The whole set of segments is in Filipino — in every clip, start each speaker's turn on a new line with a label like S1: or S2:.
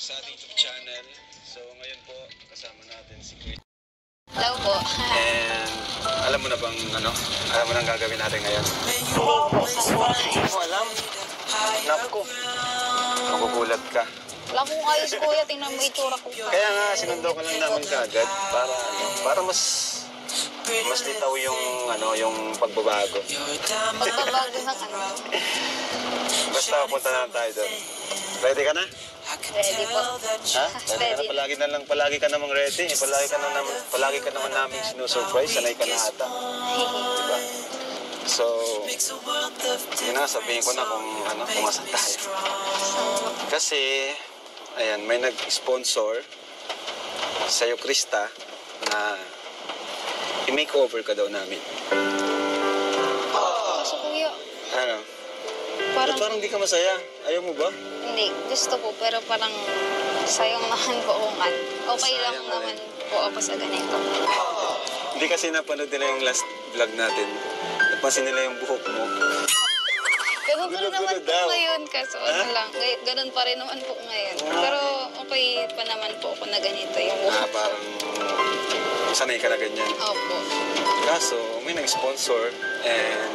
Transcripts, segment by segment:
S1: sa ating YouTube channel. So ngayon po, kasama natin si Chris.
S2: Hello po.
S1: And alam mo na bang alam mo na ang gagawin natin ngayon? Hindi mo alam? Naku, magugulat ka.
S2: Wala kong ayos, kuya. Tingnan mo itsura ko.
S1: Kaya nga, sinundo ka lang namin kaagad para mas litaw yung pagbabago.
S2: Pagbabago ng
S1: Basta punta na tayo doon. Ready ka na?
S2: Ready po.
S1: Ha? Ready ka na? Palagi ka namang ready. Palagi ka naman namin sinusurprise. Sanay ka na ata. Diba? So, yun na, sabihin ko na kung asan tayo. Kasi, ayan, may nag-sponsor sa'yo, Krista, na i-makeover ka daw namin.
S2: Kaso kuya,
S1: Ano? Parang di ka masaya. Ayaw mo ba?
S2: hindi. Gusto ko, pero parang sayang naman po kung okay lang
S1: Sayang
S2: naman po ako sa ganito.
S1: Hindi kasi napanood nila yung last vlog natin. Napansin nila yung buhok mo.
S2: Ganun pa rin naman po
S1: daw.
S2: ngayon. Kaso lang, ganun pa rin naman po ngayon. Pero okay pa naman po ako na ganito yung buhok.
S1: Parang sanay ka na ganyan.
S2: Opo.
S1: Kaso, may nag-sponsor and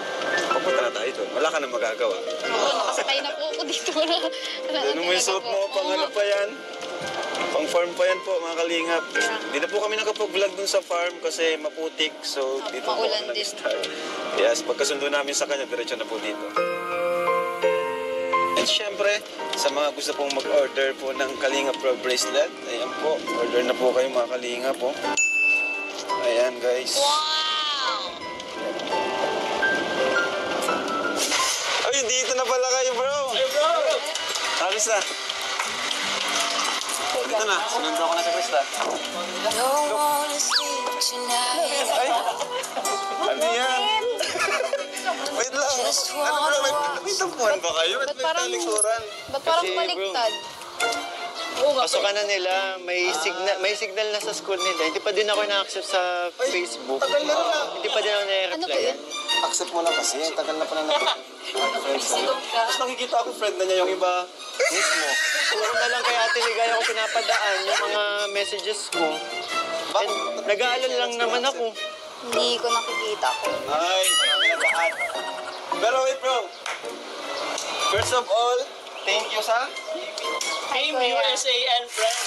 S1: papunta na tayo doon. Wala ka na magagawa.
S2: Oo, nakasakay na po ako dito.
S1: Ano mo yung suot mo? Pang ano pa yan? Pang farm pa yan po, mga kalingap. Hindi na po kami nakapag-vlog dun sa farm kasi maputik. So, dito po
S2: maulan
S1: kami
S2: din.
S1: nag-start. Yes, pagkasundo namin sa kanya, diretso na po dito. And syempre, sa mga gusto pong mag-order po ng Kalinga Pro Bracelet, ayan po, order na po kayo mga Kalinga po. Ayan guys.
S2: Wow!
S1: Ay, dito na pala kayo bro! Ay bro! Tapos na. Dito na, sinundo ko na si Krista. Ay! Ano yan? Wait lang. Ano bro, may tampuhan ba kayo? At may talikuran?
S2: Ba't parang
S3: Kasi,
S2: baliktad?
S3: Pasukan na nila, may signal na sa school nila. Hindi pa din ako na-accept sa Facebook.
S1: Tagal na na.
S3: Hindi pa din ako
S2: Ano po
S3: na-reply.
S2: yun?
S1: Accept mo na kasi, tagal na pala na. Tapos nakikita ako friend na niya yung iba.
S3: Mismo. Puro na lang kay Ate Ligaya ako pinapadaan yung mga messages ko. And nag-aalala lang naman ako.
S2: Hindi ko nakikita ko.
S1: Ay, marami na lahat. Pero wait bro. First of all, thank you sa...
S2: Team USA
S3: and friends.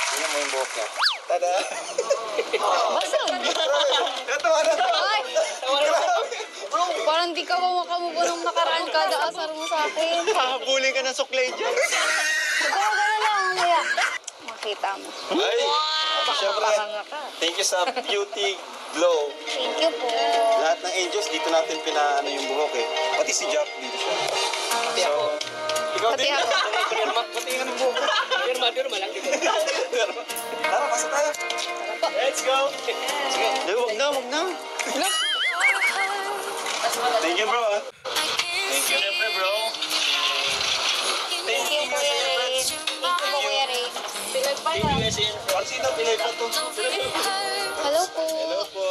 S1: Tingnan mo yung buhok niya. Tada!
S2: Basag!
S1: Natawa na to!
S2: Ay! Bro, parang di ka ba makamubo nung nakaraan kada asar mo sa akin.
S3: Hahabulin ka ng suklay dyan.
S2: Ikaw gano'n lang mamaya. Makita mo.
S1: Ay! Siyempre, thank you sa Beauty Glow.
S2: Thank you po.
S1: Lahat ng angels, dito natin pinaano yung buhok eh. Pati si Jack, dito siya.
S2: Pati
S1: So,
S2: ako.
S1: ikaw
S2: Pati
S1: din.
S2: ako.
S1: Pati nga ng buhok. Pirma lang dito. Tara, pasok tayo. Let's go. Sige.
S3: Wag na.
S1: Thank you bro. Thank you siyempre bro.
S2: Thank you, Kuya Ray. Thank you po, Kuya Ray.
S1: Pansino, pilay pa to.
S2: Hello po.
S1: Hello po.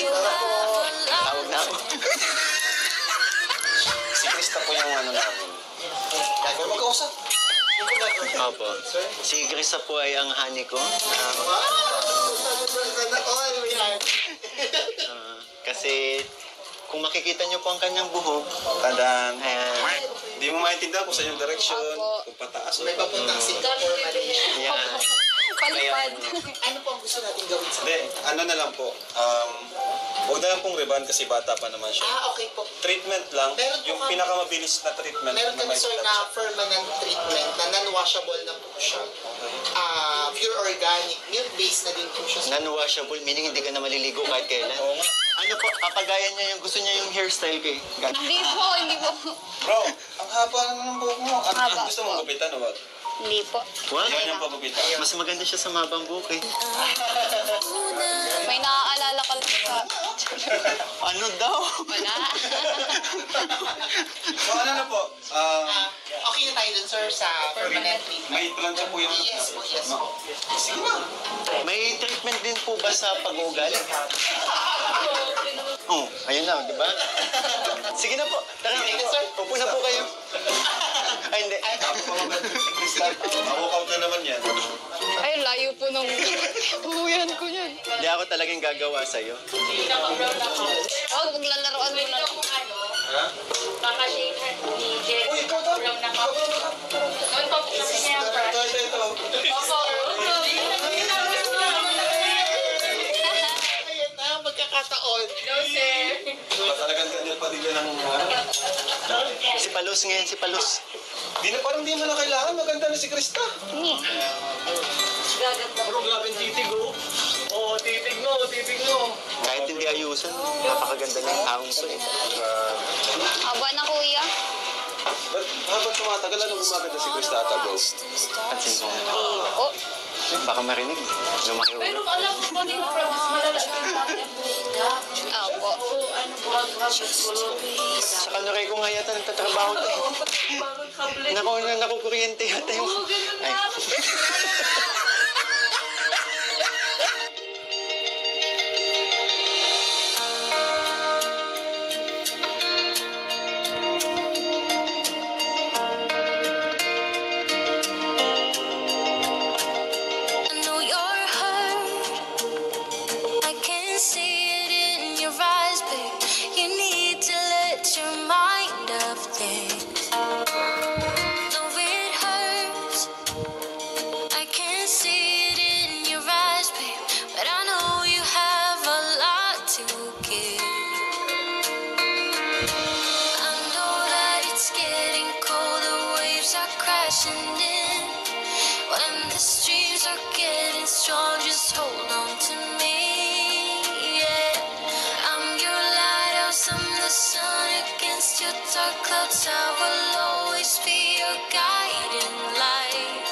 S3: Tawag na ako.
S1: Si Krista po yung ano namin. Kaya mag-kausap.
S3: Opo. Si Krista po ay ang honey ko. Kasi kung makikita niyo po ang kanyang buhok,
S1: Tandaan.
S3: ayan,
S1: Hindi mo maintindihan kung saan yung direction,
S2: Opo.
S1: kung pataas o
S4: May papuntang Singapore, Malaysia.
S3: yan.
S2: Palipad.
S4: Ano po ang gusto natin gawin sa...
S1: Hindi, ano na lang po. Huwag na lang pong riban kasi bata pa naman siya.
S4: Okay po.
S1: Treatment lang,
S4: Meron po
S1: yung
S4: kami-
S1: pinakamabilis na treatment.
S4: Meron kami
S1: may
S4: sir
S1: touch.
S4: na permanent treatment na non-washable na po siya. Pure organic, milk-based na din po siya.
S3: Non-washable, meaning hindi ka na maliligo kahit kailan.
S1: Oo nga.
S3: Ano po, papagayan niya yung gusto niya yung hairstyle kay
S2: Hindi po, hindi po.
S1: Bro, ang haba naman ng buhok mo.
S2: Haba
S1: Gusto mo gupitan o wag?
S2: Hindi po.
S3: What?
S1: Ayaw niyang pagupitan.
S3: Mas maganda siya sa mabang buhok eh.
S2: May naaalala ka lang sa...
S3: Ano daw?
S2: Wala.
S1: So ano na po?
S4: Okay na tayo dun sir sa permanent treatment.
S1: May plancha po yung...
S4: Yes po, yes po.
S1: Sige na.
S3: May treatment din po ba sa pag-ugal? Oh, ayun na, di ba? Sige na po. Tara, upo na po kayo. Ay, hindi.
S1: Walkout na naman yan.
S2: Ay, layo po nung uwihan ko yan.
S3: Hindi ako talagang gagawa sa'yo.
S2: Huwag maglalaroan mo na.
S1: Ha?
S5: Kakashakehan ni Jen. Brown na cup. Doon po, kasi niya yung brush.
S1: Ito.
S5: Opo.
S4: Ayan na, magkakataon.
S5: No, sir.
S1: Talagang ganyan pa din ng...
S3: Si Palos ngayon, si Palos.
S1: Parang di mo na kailangan. Maganda na si Krista.
S3: Bro, grabe yung titig, oh. Oo, titig mo. Kahit hindi ayusan, napakaganda ng taong to eh.
S2: Aba na kuya.
S1: But habang tumatagal, ano gumaganda si Krista ata, bro?
S3: Pansin ko.
S2: Oh,
S3: Baka marinig. Lumaki
S5: Pero
S3: ulo.
S5: alam mo ba din ang promise malala yung natin
S2: opo.
S5: ano ba,
S3: Sa kanuray ko nga yata nagtatrabaho to eh. Nakukuryente yata yung... Ay.
S6: I know you're hurt. I can see it in your eyes, babe. You need to let your mind off things. No, it hurts. I can see it in your eyes, babe. But I know you have a lot to give. I know that it's getting cold, the waves are crashing in. When the streams are getting strong, just hold on to me, yeah. I'm your lighthouse, I'm the sun against your dark clouds. I will always be your guiding light.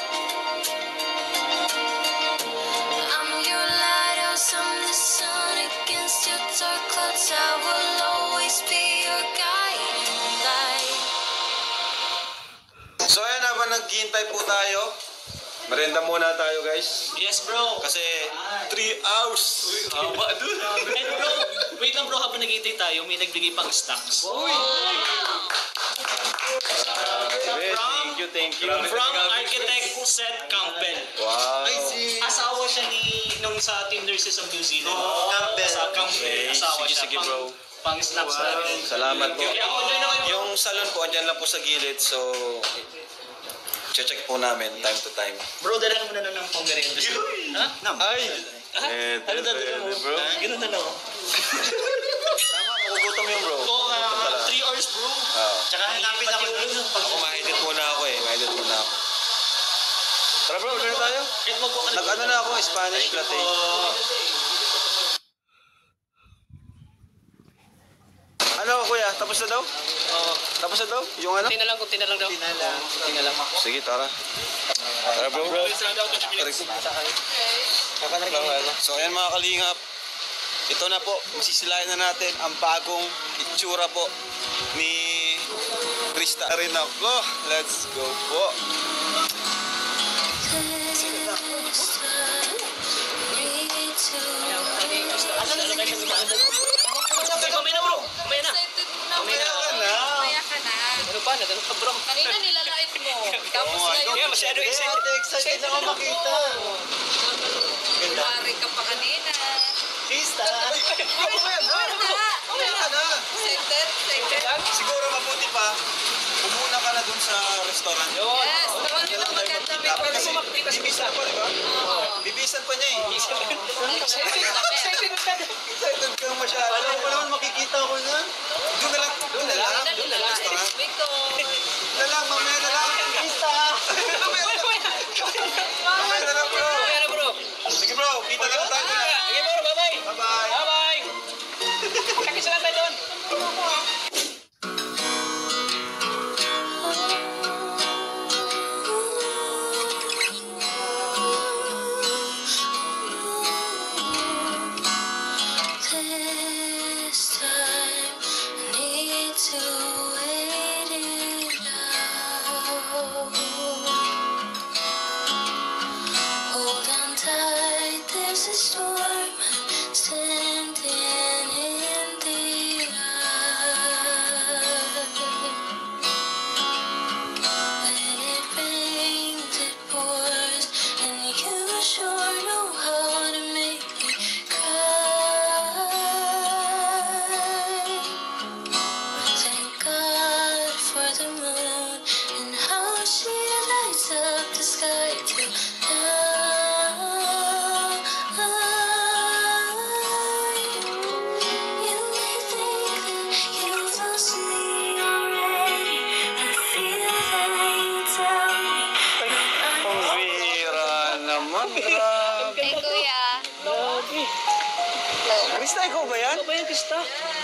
S6: I'm your lighthouse, I'm the sun against your dark clouds. I will always be your guiding light.
S1: So ayan, habang naghihintay po tayo, merenda muna tayo, guys.
S7: Yes, bro.
S1: Kasi 3 hours.
S7: Haba dun. And bro, wait lang bro, habang naghihintay tayo, may nagbigay pang stocks.
S3: Thank you.
S7: From Architect Seth Campbell.
S1: Wow.
S7: Asawa siya nung sa Team Nurses of New Zealand.
S3: Campbell.
S7: Campbell. Asawa
S1: Sige,
S7: siya.
S1: sige, bro.
S7: Pang snaps natin.
S1: Salamat po.
S7: Kaya ako join na kayo.
S1: Yung salon po, andyan lang po sa gilid. So, check po namin time to time.
S7: Bro, dala mo na lang ng pang-merienda. Ha?
S1: Ay!
S7: Ano dadala mo?
S1: bro?
S7: Ganun na lang.
S1: Tama, magugutom yung bro.
S7: Oo, 3 hours bro. Tsaka hanapin ako yun.
S1: Ako ma-edit muna ako eh. Ma-edit muna ako. Tara bro, order na tayo. Nag-ano na ako, Spanish latte. Ano kuya, tapos na daw?
S7: Oo.
S1: Tapos na daw? Yung ano?
S7: Kunti na lang daw. Kunti na lang.
S1: Sige, tara. Tara bro. So ayan mga kalingap. Ito na po, masisilayan na natin ang bagong itsura po ni Krista rin ako. Let's go po.
S7: Kamay na bro. Kamay na.
S2: Excited na.
S1: Mamaya ka na.
S2: Mamaya ka na.
S7: Ano pa? Nagano ka bro?
S2: Kanina nilalait mo. Tapos ngayon,
S7: Kaya masyado excited.
S3: Excited ako makita.
S2: Mari ka pa kanina.
S3: Krista.
S1: Mamaya na. Mamaya ka na.
S2: Excited?
S1: Siguro mabuti pa, umuna ka na dun sa restaurant.
S2: Yes, naman yun ang maganda.
S1: Kasi bibisan pa, di ba? Bibisan pa niya eh.
S2: Excited ka.
S1: Excited kang masyado.
S3: Alam ko naman makikita ko na.
S1: Doon na lang. Doon na lang. Doon na lang. Restaurant. Doon na lang. Mamaya na lang.
S3: Krista.
S1: Mamaya na lang bro.
S7: Kamay na bro.
S1: Sige bro, kita na lang tayo.
S7: Sige bro, bye-bye.
S1: Bye-bye.
S7: Bye-bye. Kakisa lang tayo doon.
S6: This time
S1: Krista, ikaw ba yan?
S7: Ano ba yan, Krista?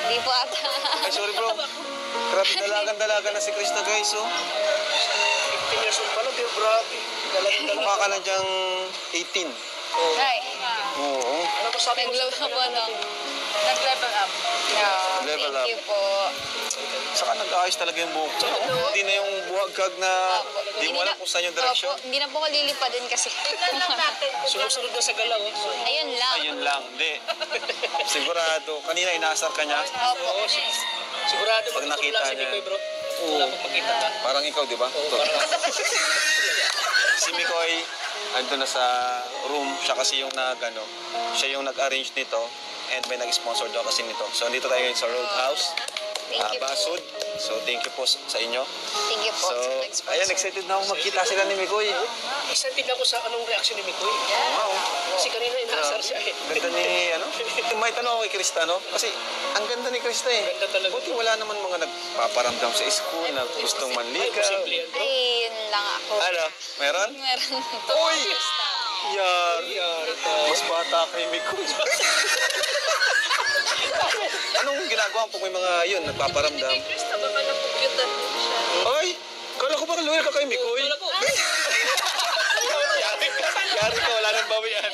S2: Hindi po ata.
S1: Ay, sorry bro. Grabe, dalagan-dalaga na si Krista guys, oh.
S3: 15 years old pa lang, pero grabe.
S1: Mukha ka lang dyang 18.
S2: Ay,
S1: Oo.
S3: Ano ko sabi mo?
S2: naglawa po ng...
S5: Nag-level up.
S2: Yeah,
S1: Level
S2: thank
S1: up.
S2: you po.
S1: Saka nag-aayos talaga yung buhok. Tsaka, hindi na yung buhagkag na hindi mo alam kung saan yung direksyon.
S2: Opo, hindi na po ako lilipadin kasi.
S5: Tignan lang natin.
S3: Sumusunod na sa galaw.
S2: Ayun lang.
S1: Ayun lang, hindi. Sigurado. Kanina inasar ka niya.
S2: Opo.
S3: Sigurado
S1: Pag nakita
S3: si
S1: niya.
S3: Mikoy, bro. Wala pang makita ka.
S1: Parang ikaw, di ba? Si Mikoy, andun na sa room. Siya kasi yung siya yung nag-arrange nito. And may nag-sponsor daw kasi nito. So, dito tayo sa Roadhouse.
S2: Thank you po.
S1: Basud. So, thank you po sa inyo.
S2: Thank you po.
S1: So,
S2: sa nag-sponsor.
S1: ayan, excited na ako magkita sila ni Mikoy.
S3: Excited ako sa anong reaction ni Mikoy.
S1: Wow.
S3: Kasi kanina inaasar siya eh.
S1: Ganda ni, may tanong ako kay Krista, no? Kasi, ang ganda ni Krista eh.
S3: Ganda talaga.
S1: Buti wala naman mga nagpaparamdam sa school na gustong manligaw.
S3: Posible yan, bro.
S2: Ay, yun lang ako.
S1: Ano? Meron?
S2: Meron po.
S1: Uy! Yari. Mas bata kay Mikoy. Anong ginagawa pag may mga yun, nagpaparamdam?
S5: Krista, baka napukyutan mo siya.
S1: Ay! Kala ko baka loyal ka kay Mikoy. Yari ka, wala nang bawian.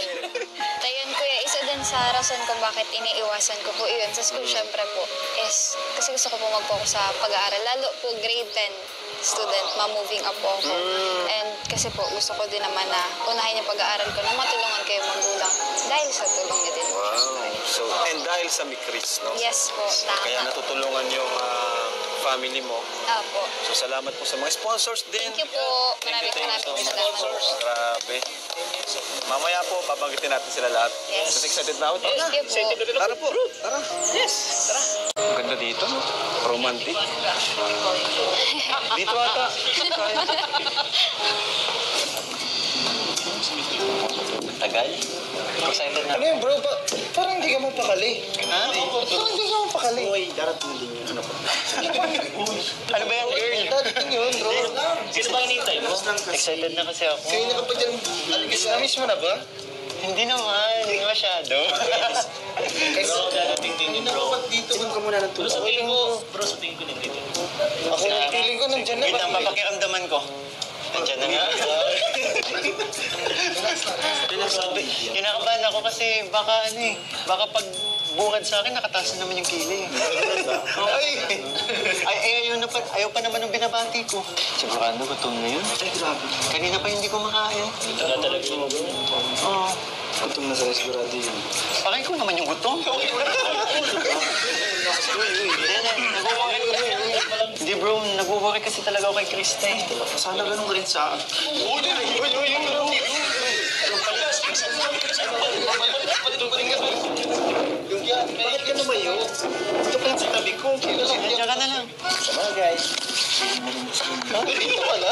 S2: Ayun kuya, isa din sa rason kung bakit iniiwasan ko po yun sa school, syempre po, is kasi gusto ko po mag-focus sa pag-aaral. Lalo po grade 10 student, ma-moving up po ako. And kasi po, gusto ko din naman na unahin yung pag-aaral ko na matulungan kayo magulang dahil sa tulong niya din.
S1: Wow. So, and dahil sa Mikris, no?
S2: Yes po, tama.
S1: Kaya natutulungan yung family mo.
S2: Opo.
S1: So, salamat po sa mga sponsors din.
S2: Thank you po. Maraming salamat.
S1: Grabe. So, mamaya po, babanggitin natin sila lahat.
S2: Yes.
S1: Kasi excited na ako. Tara na.
S2: Thank you po.
S1: Tara po. Tara. Yes. Tara. Ang ganda dito, no? Romantic. Dito ata.
S3: Tagal? Excited na.
S4: Ano yun, bro? Parang hindi ka mapakali.
S3: Ha?
S4: Parang hindi ka mapakali.
S3: Darating din yun. Ano ba yan, girl?
S4: Darating yun, bro.
S7: Sino ba hinihintay mo?
S3: Excited na kasi ako.
S4: Kayo na ka pa dyan. Namiss mo na ba?
S3: Hindi naman, hindi masyado.
S7: Bro, darating din yun, bro.
S4: Dito ka muna ng
S7: Bro, sa tingin ko, nandito.
S4: Ako, feeling ko nandyan na.
S3: Wait lang, papakiramdaman ko. Nandiyan na nga. Kinakabahan ako kasi baka pag bungad sa akin, nakataas na naman yung kili. Ayaw pa naman ng binabati ko. Sigurado, gutom na yun. Ay, grabe. Kanina pa hindi ko makain.
S7: Wala talaga mo, bro.
S3: Oo.
S4: Gutom na sa sigurado yun.
S3: Bakit ko naman yung gutom? Hindi bro, nag-worry kasi talaga ako kay Krista eh.
S4: Sana ganun rin sa akin. Bakit ka lumayo? Ito pa lang sa tabi ko.
S3: Diyan ka na lang.
S4: Sama guys. Dito ka na?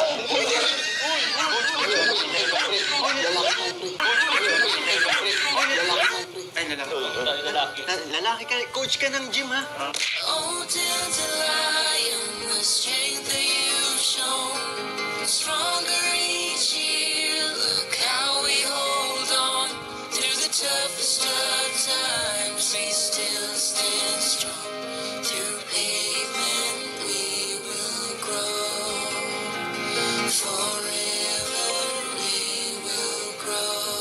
S3: Lalaki ka, coach ka ng gym ha?
S6: Oh, dandelion, the strength that you've shown, stronger each year. Look how we hold on through the toughest of times. We still stand strong. Through pavement, we will grow. Forever, we will grow.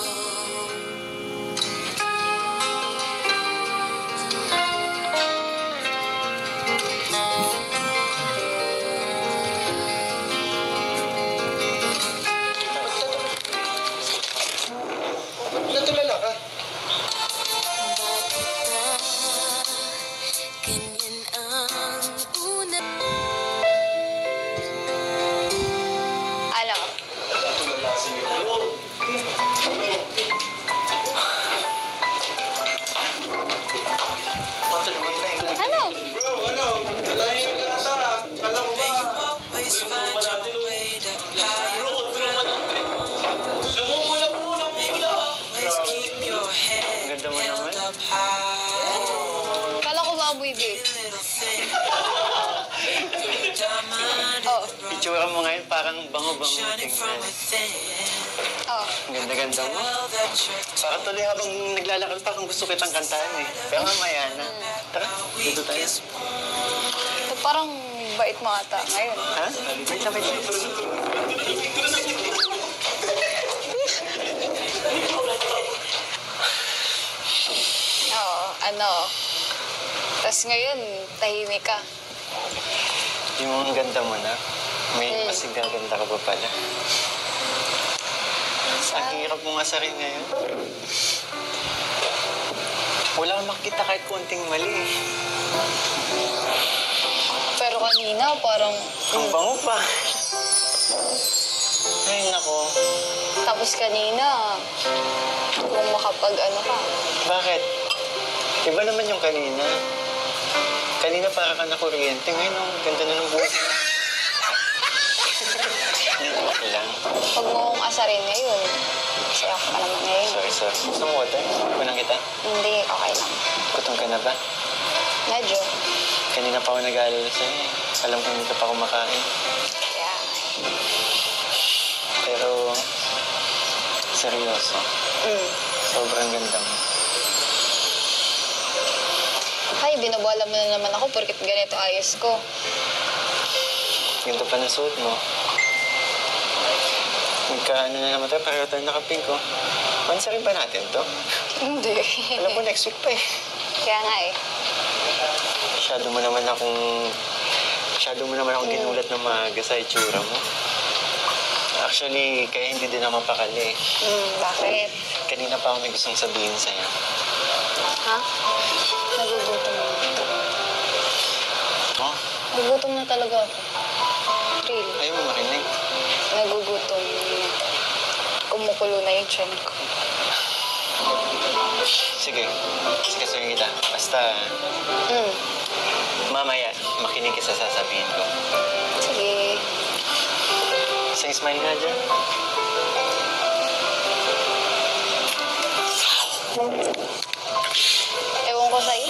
S3: itsura mo ngayon parang bango-bango tingnan.
S2: Oh,
S3: Ang ganda-ganda mo. Parang tuloy habang naglalakad pa kung gusto kitang kantahan eh. Pero mamaya na. Tara, dito tayo.
S2: parang bait mo ata ngayon.
S3: Ha? Wait na, wait na.
S2: Oo, ano. Tapos ngayon, tahimik ka.
S3: Yung ang ganda mo na. May mas gaganda ka pa pala. Ang hirap mo nga sa rin ngayon. Wala kang makita kahit konting mali eh.
S2: Pero kanina, parang...
S3: Ang bango pa. Ay, nako.
S2: Tapos kanina, kung makapag-ano ka.
S3: Bakit? Iba naman yung kanina. Kanina para ka na kuryente. Ngayon, ang ganda na ng buhok. Okay lang.
S2: Huwag mo akong asarin ngayon. Kasi ako pa naman ngayon.
S3: Sorry. Gusto mo water? Kunang kita?
S2: Hindi, okay lang.
S3: Gutom ka na ba?
S2: Medyo.
S3: Kanina pa ako nag-aalala sa'yo. Alam ko hindi ka pa kumakain.
S2: Yeah.
S3: Pero, seryoso. Sobrang ganda mo.
S2: Ay, binabola mo na naman ako porkit ganito ayos ko.
S3: Ganito pa na suot mo. Magka-ano na naman tayo, pareho tayo nakapink ko. Pansarin ba natin to?
S2: Hindi.
S3: Alam mo, next week pa eh.
S2: Kaya nga eh.
S3: Masyado mo naman akong ginulat ng maaga sa itsura mo. Actually, kaya hindi din ako mapakali.
S2: Bakit?
S3: Kanina pa ako may gustong sabihin sa'yo.
S2: Ha? Nagugutom na.
S3: Oh,
S2: Nagugutom na talaga ako. Really.
S3: ayaw mo makinig.
S2: Nagugutom na. Kumukulo na yung tiyan ko.
S3: Sige, sikasuhin kita. Basta, mamaya, makinig ka sa sasabihin ko.
S2: Sige.
S3: Isang smile nga dyan.
S2: Ewan ko sa'yo.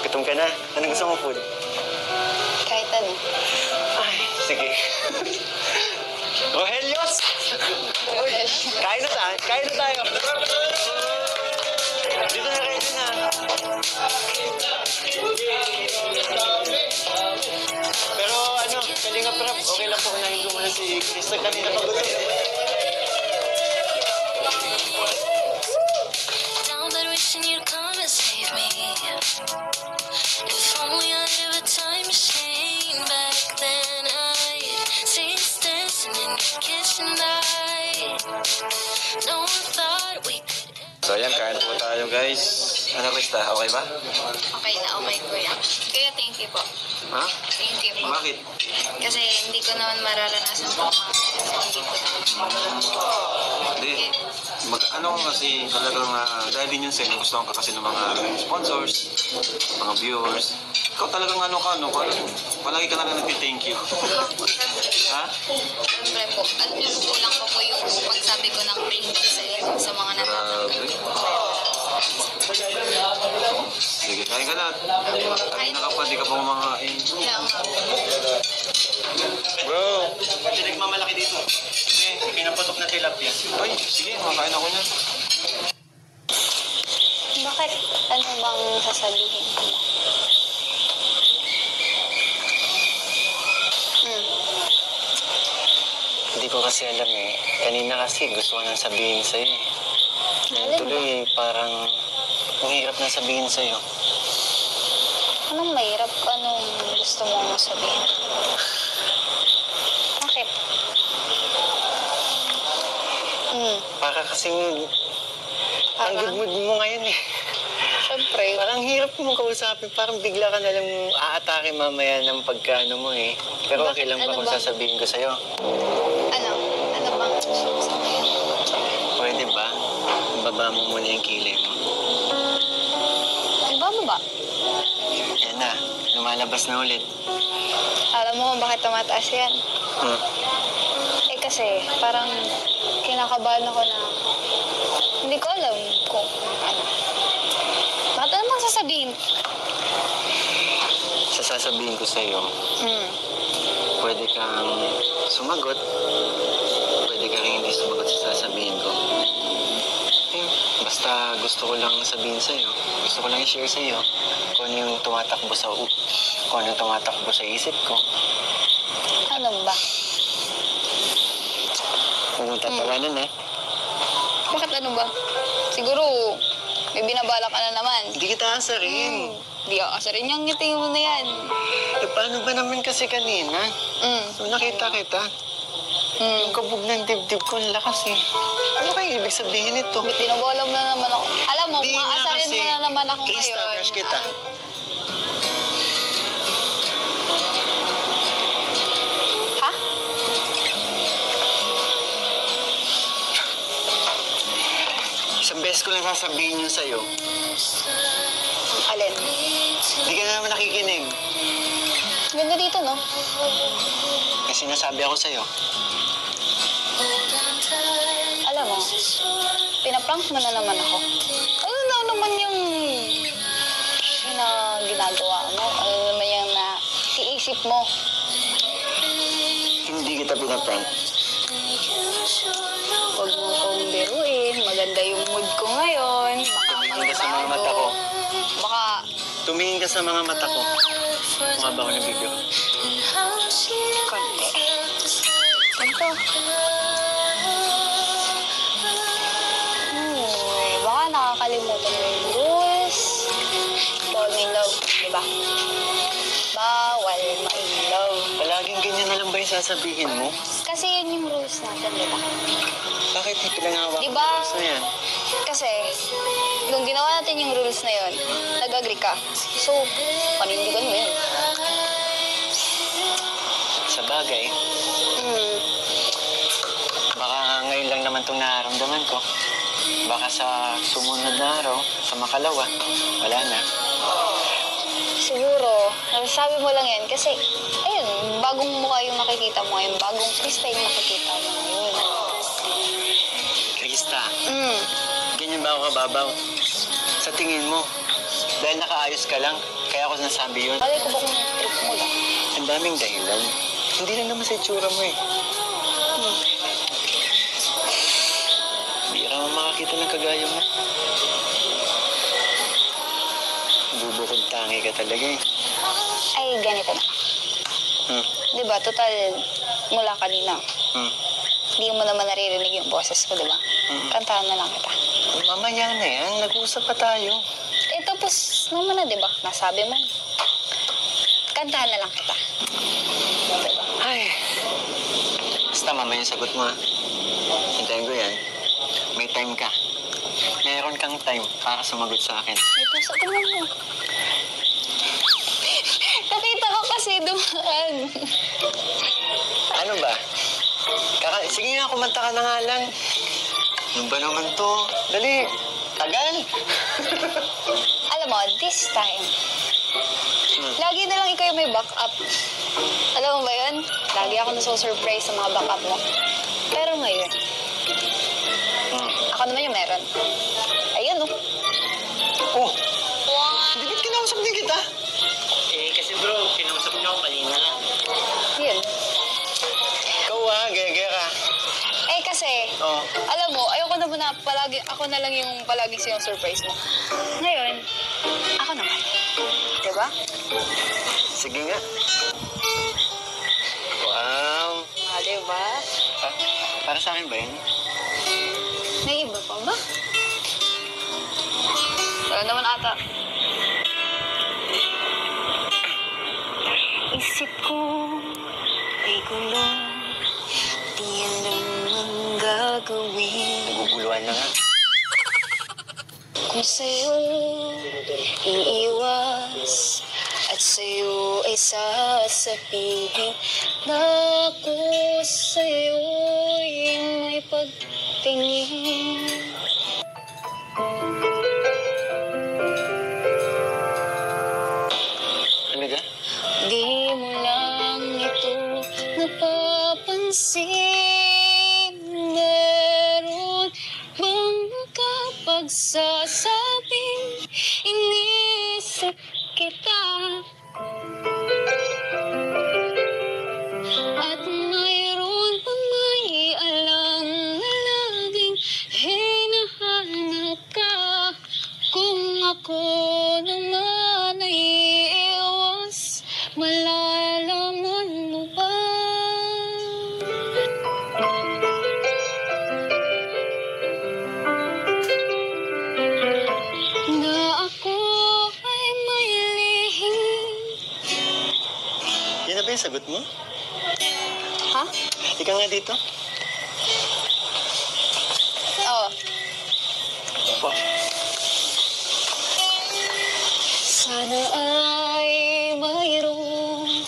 S3: Gutom ka na. Anong gusto mo food?
S2: Kahit ano.
S3: Ay, sige. Rohelios! Uy, kain na tayo. Dito na kayo na. Pero ano, Kalinga Prab, okay lang po kunahin ko muna si Krista. Kanina pa gusto.
S6: Down but wishing you'd come and save me. If only I had a time machine back then, I'd see us dancing in your kitchen light. No one thought we could.
S1: So ayan, kain po tayo guys. Ano Krista, okay ba?
S2: Okay na, okay kuya. Kuya, thank you po.
S1: Ha?
S2: Thank you po.
S1: Bakit?
S2: Kasi hindi ko naman mararanasan po. Hindi ko naman.
S1: Hindi. Ano kasi talagang dahil din yun sa'yo, gusto ka kasi ng mga sponsors, mga viewers. Ikaw talagang palagi ka na nag-thank you. Ha?
S2: Siyempre po, alam niyo, kulang pa po yung pagsabi ko ng thank you sa inyo sa mga natatanggap ko.
S1: Sige, kain ka na. Kanina ka pa, di ka pa kumakain.
S2: Kaya nga po.
S3: Bro, pati nagmamalaki dito. Sige, pinaputok na tilapia.
S1: Ay, sige, makakain ako niyan.
S2: Bakit? Ano bang sasabihin mo?
S3: Hindi ko kasi alam eh. Kanina kasi gusto ko nang sabihin sa'yo eh. Ngayon tuloy parang ang hirap na sabihin sa'yo.
S2: Anong mahirap? Anong gusto mong sabihin? Bakit?
S3: Para kasing ang good mood mo ngayon eh.
S2: Siyempre.
S3: Parang hirap mo kausapin. Parang bigla ka nalang aatake mamaya ng pagkano mo eh. Pero okay lang ba
S2: Ano
S3: kung
S2: ba?
S3: sasabihin ko sa'yo?
S2: Ano? Ano bang gusto mong sabihin?
S3: Pwede ba? Baba mo muna yung kilay mo.
S2: Iba mo ba?
S3: Yan na. Lumalabas na ulit.
S2: Alam mo kung bakit tumataas yan? Eh kasi, parang kinakabahan ako na hindi ko alam kung ano. Bakit ano bang sasabihin?
S3: Sasabihin ko sa'yo, pwede kang sumagot, pwede ka rin hindi sumagot sa sasabihin ko. Eh, basta gusto ko lang sabihin sa'yo, gusto ko lang i-share sa'yo kung ano yung tumatakbo sa isip ko.
S2: Ano ba?
S3: Huwag mong tatawanan eh.
S2: Bakit ano ba? Siguro, may binabala ka na naman.
S3: Hindi kita asarin.
S2: Hindi ako asarin yung ngiti mo na yan.
S3: Eh, paano ba naman kasi kanina? Nung nakita kita, yung kabog ng dibdib ko, ang lakas eh. Ano kaya ibig sabihin ito?
S2: Binabala mo na naman ako. Alam mo,
S3: Hindi nga
S2: maasarin mo
S3: kasi.
S2: na naman ako
S3: Krista,
S2: ngayon.
S3: crush kita.
S2: Ha?
S3: Isang beses ko lang sasabihin yun sa'yo.
S2: Alin?
S3: Hindi ka na naman nakikinig.
S2: Ganda dito, no?
S3: May sinasabi ako sa'yo.
S2: Alam mo, pinaprank mo na naman ako. Ano na naman yung ginagawa mo? Ano naman yung iisip mo?
S3: Hindi kita pinaprank.
S2: Huwag mo kong biruin. Maganda yung mood ko ngayon. Baka
S3: Tumingin ka sa mga mata ko.
S2: Baka,
S3: Tumingin ka sa mga mata ko. Mukha ba ako nabibiro?
S2: konti. Ganito. Baka nakakalimutan mo yung rules. Bawal ma-in-love, di ba? Bawal ma-in-love.
S3: Palaging ganyan na lang ba yung sasabihin mo?
S2: Kasi yun yung rules natin, di ba?
S3: Bakit may pinangawak
S2: Di ba?
S3: sa yan?
S2: Kasi, nung ginawa natin yung rules na yun, nag-agree ka. So, panindigan mo yun.
S3: Sa bagay, baka ngayon lang naman itong nararamdaman ko. Baka sa sumunod na araw, sa makalawa, wala na.
S2: Siguro, nasasabi mo lang yan kasi, ayun, bagong mukha yung nakikita mo ngayon, bagong Krista yung nakikita mo ngayon.
S3: Krista, ganyan ba ako kababaw? Sa tingin mo, dahil nakaayos ka lang, kaya ako nasabi yun.
S2: Bagay ko ba kung trip mo lang?
S3: Ang daming dahilan. Hindi lang naman sa itsura mo eh. Bira mo makakita ng kagaya mo. Bubukod tangi ka talaga eh.
S2: Ay, ganito na. Di ba, total, mula kanina, hindi mo naman naririnig yung boses ko, di ba? Kantahan na lang kita.
S3: Mamaya na yan, nag-uusap pa tayo.
S2: Eh, tapos naman na, di ba? Nasabi mo. Kantahan na lang kita. Diba?
S3: Ay, basta mamaya yung sagot mo ha. Hintayin ko yan. May time ka. Meron kang time para sumagot sa akin.
S2: May puso ko mo. Nakita ko kasi dumaan.
S3: Ano ba? Sige nga, kumanta ka na nga lang. Ano ba naman to? Dali, tagal.
S2: Alam mo, this time, lagi na lang ikaw yung may backup. Alam mo ba yun? Lagi ako nasusurprise sa mga backup mo. Pero ngayon, ako naman yung meron. Ayun, no?
S3: Oh, hindi ba't kinausap din kita?
S7: Eh, kasi bro, kinausap niyo ako kanina.
S2: Yun.
S3: Ikaw gaya-gaya ka.
S2: Eh, kasi,
S3: Oh.
S2: alam mo, ayoko naman na palagi, ako na lang yung palagi surprise mo. Ngayon, ako naman. Diba?
S3: Sige nga. Wow.
S2: Diba?
S3: Para sa akin ba yun?
S2: May iba pa ba? Wala naman ata. Isip ko ay gulong, di alam ang gagawin.
S3: Naguguluhan na nga.
S2: Kung sa'yo iiwas at sa'yo ay sasabihin na ako sa'yo'y may pagtingin.
S3: Ano ka?
S2: Di mo lang ito napapansin. Meron bang kapagsasabing inisip kita? Malalaman mo ba na ako ay may lihim?
S3: Yan na ba yung sagot mo?
S2: Ha?
S3: Ika nga dito.
S2: Oo.
S3: Opo.
S2: Sana ay mayroong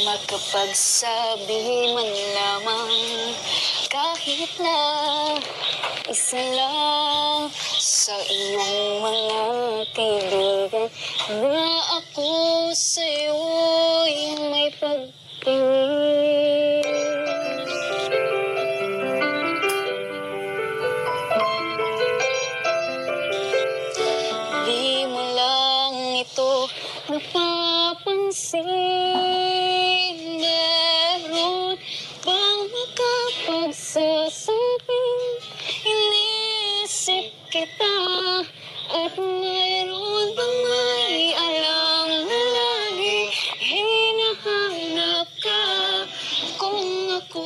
S2: makapagsabi man lamang kahit na isa lang sa iyong mga kaibigan na ako sa'yo'y may pagtingin. Di mo lang ito napapansin. Meron bang makapagsasabing inisip kita? At mayroon bang may alam na lagi hinahanap ka? Kung ako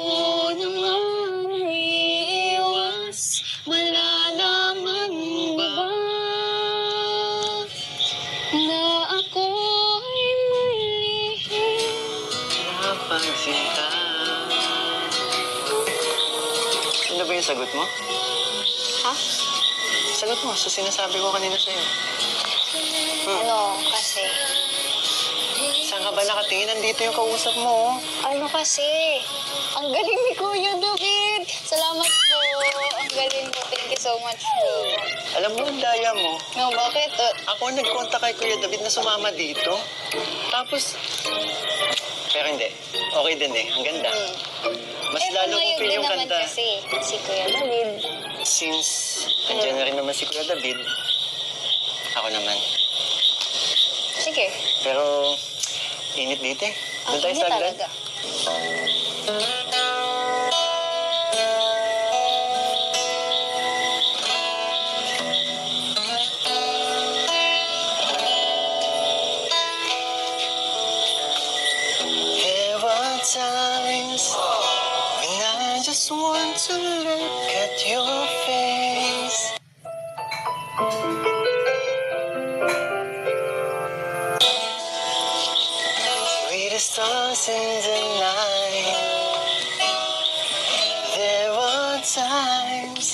S2: naman ay iiwas, malalaman mo ba na ako ay may lihim?
S3: Napagsinta. Ano ba yung sagot mo?
S2: Ha?
S3: Sagot mo sa sinasabi ko kanina sa'yo.
S2: Ano kasi?
S3: Saan ka ba nakatingin? Nandito yung kausap mo.
S2: Ano kasi? Ang galing ni Kuya David! Salamat po! Ang galing mo. Thank you so much po.
S3: Alam mo, ang daya mo.
S2: No, bakit?
S3: Ako ang nag-contact kay Kuya David na sumama dito. Tapos, pero hindi. Okay din eh. Ang ganda. Mas lalo kong feel yung
S2: naman
S3: kanta.
S2: kasi si Kuya David.
S3: Since andyan na rin naman si Kuya David, ako naman.
S2: Sige.
S3: Pero, init dito eh. Doon tayo sa aglan.
S2: talaga.
S3: There were times when I just want to look at your face. With the stars in the night. There were times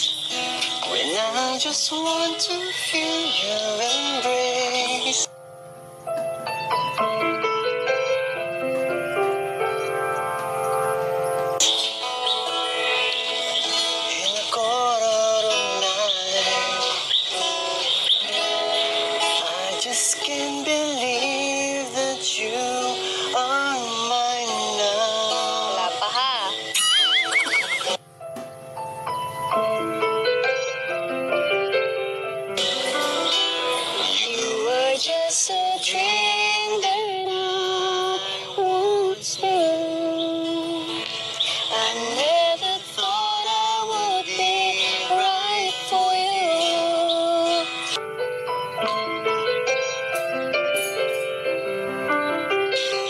S3: when I just want to feel your embrace. In a quarter of nine, I just can't believe that you are mine now.
S2: Wala pa ha. You were just a dream that I once knew. I never thought I would be right for you.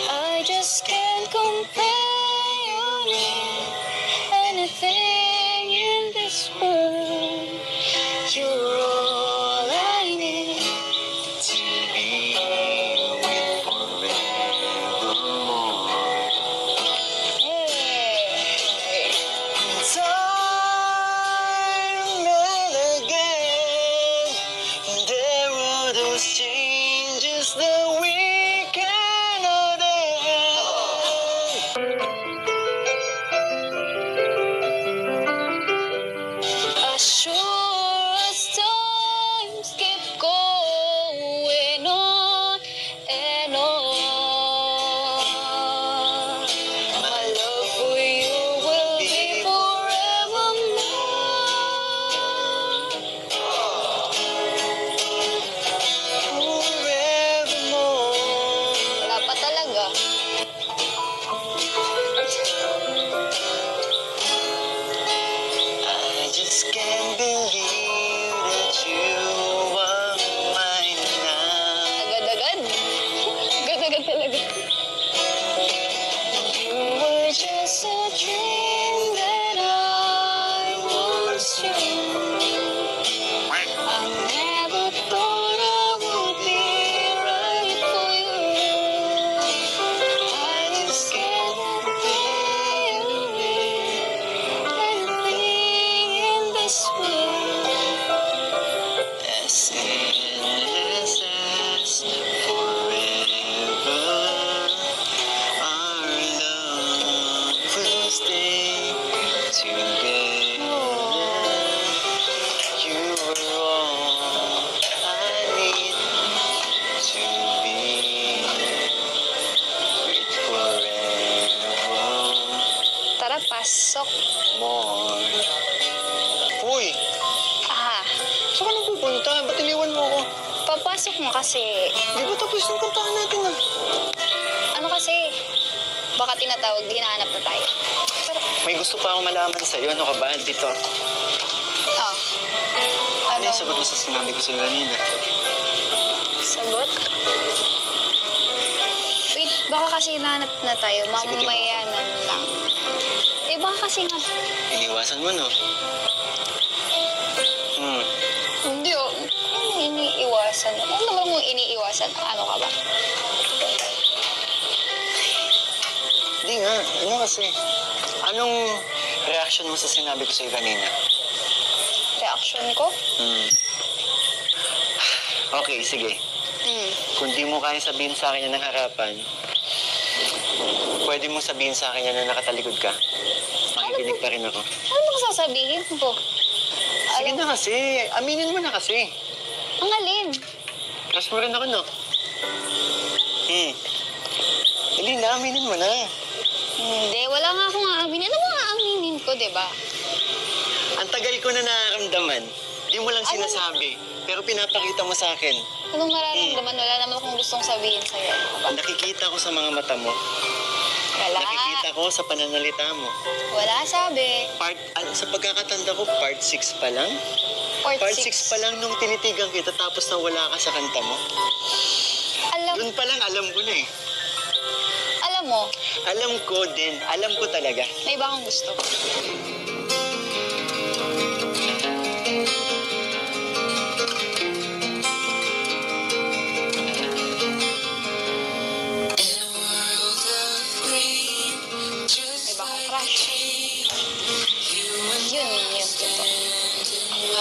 S2: I just can't compare you to anything in this world. You're all I need.
S3: To be with forevermore.
S2: Hey.
S3: Time and again, there were those changes that we cannot end.
S2: As sure as times keep going on and on, my love for you will be forevermore.
S3: Forevermore.
S2: Wala pa talaga.
S3: I just can't believe that you are mine now.
S2: Agad-agad. Agad-agad talaga. Papasok.
S3: More. Uy,
S2: Ah,
S3: saan ka nang pupunta? Ba't iniwan mo ako?
S2: papasok mo kasi.
S3: Di ba tapos yung kantahan natin ah?
S2: Ano kasi? Baka tinatawag, hinahanap na tayo. Pero,
S3: May gusto pa akong malaman sa'yo. Ano ka ba? Dito.
S2: ah.
S3: Ano yung sagot mo sa sinabi ko sa'yo kanina?
S2: Sagot? Wait, baka kasi hinahanap na tayo. Mamayanan lang. Eh, baka kasi nga...
S3: Iniwasan mo, no?
S2: Hindi oh. Ano iniiwasan? Ano naman mong iniiwasan? Ano ka ba?
S3: Hindi nga. Ano kasi? Anong reaction mo sa sinabi ko sa'yo kanina?
S2: Reaction ko?
S3: Okay, sige.
S2: Hmm.
S3: Kung di mo kaya sabihin sa akin yan ng harapan, pwede mo sabihin sa akin yan na nakatalikod ka. Makikinig pa rin ako.
S2: Ano bang sasabihin ko?
S3: Sige na kasi. Aminin mo na kasi.
S2: Ang alin?
S3: Trust mo rin ako, no? Hindi na, aminin mo na.
S2: Hindi, wala nga akong aaminin. Ano mga aaminin ko, di ba?
S3: Ang tagal ko na nararamdaman. Di mo lang
S2: Ano?
S3: sinasabi. Pero pinapakita mo sa akin.
S2: Anong mararamdaman? Wala naman akong gustong sabihin sa'yo.
S3: Nakikita ko sa mga mata mo.
S2: Wala.
S3: Nakikita ko sa pananalita mo.
S2: Wala sabi.
S3: Sa pagkakatanda ko, part 6 pa lang. Part 6 pa lang nung tinitigan kita tapos nawala ka sa kanta mo. Doon pa lang alam ko na eh.
S2: Alam mo,
S3: Alam ko din. Alam ko talaga.
S2: may iba akong gusto. May iba akong crush. Yun yung totoo.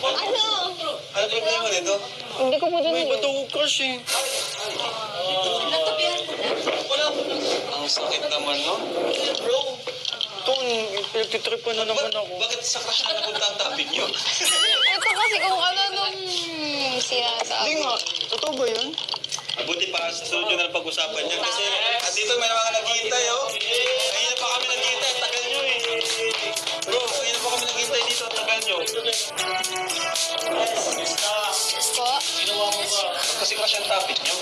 S2: Ano?
S1: Ano problema nito?
S2: Hindi ko po din
S3: May ba't ako crush eh?
S1: Ang sakit naman, no?
S3: Ton, pinagtitripan na naman ako.
S1: Bakit sa crush na napunta ang topic nyo?
S2: Ito kasi kung ano nung
S3: Hindi
S2: sinasabi.
S3: nga. Totoo ba yun?
S1: Buti pa sa studio na pag-usapan niya. Kasi at dito may mga naghihintay, oh. Kanina pa kami naghihintay, ang tagal nyo eh. Bro, kanina pa kami naghihintay dito, ang tagal nyo.
S2: Po?
S1: Kasi crush ang topic nyo.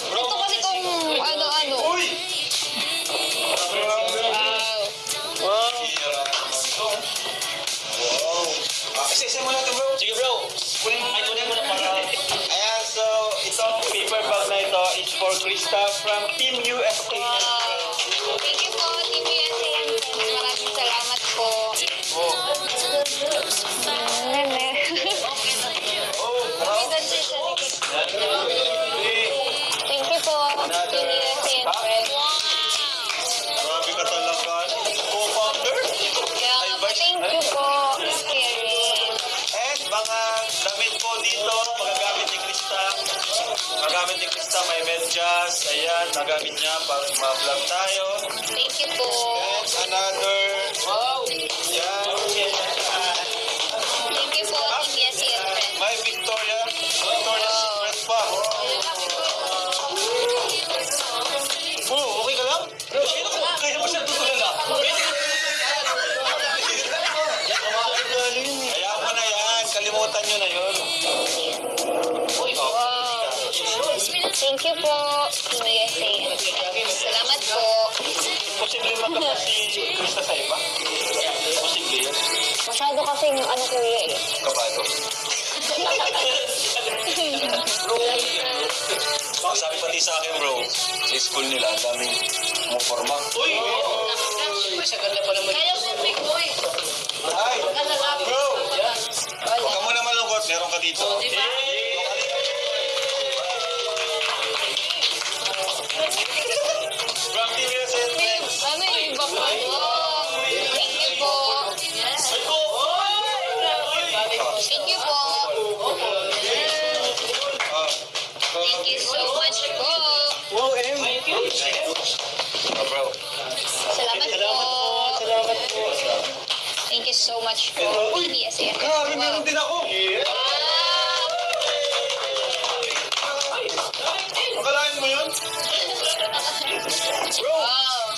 S1: Bro,
S2: Ito kasi kung ano-ano.
S1: uy!
S2: Wow.
S1: Hira naman to. Wow. Isa mo natin, bro. Sige, bro. Kunin mo na para. Ayan, so itong paper bag na ito is for Krista from Team USA.
S2: Wow. Thank you po, Team USA and friends. Maraming salamat po. Nene.
S1: Oh, wow.
S2: Thank you po, Team USA and friends.
S1: Grabe ka talaga. Co-founder.
S2: Kaya nga po, thank you po, Karen.
S1: And mga damit po dito, magagamit ni Krista. Magamit ni Krista, may medyas. Ayan, nagamit niya para ma-vlog tayo.
S2: Thank you po.
S1: And another. Wow. Yan.
S2: Thank you po, Team USA and friends.
S1: May Victoria's Secret pa. Oh, okay ka lang? Kaya mo siya tutulala. Kaya mo na yan. Kalimutan nyo na yun.
S2: Wow. Thank you po, Team USA and friends. Salamat po.
S1: Posible magkapa si Krista sa iba? Posible yun.
S2: Masyado kasing ano ko eh.
S1: Kabado. Baka sabi pati sa akin, bro, sa school nila, ang daming forma. Uy!
S5: Kaya po, big boy.
S1: Hi! Bro! Huwag ka muna malungkot, meron ka dito.
S5: Diba?
S1: From Team USA and friends.
S2: Ano yung iba po? Thank you po. so much po, PBSAFM.
S1: Grabe, meron din ako. Akalain mo yun? Bro,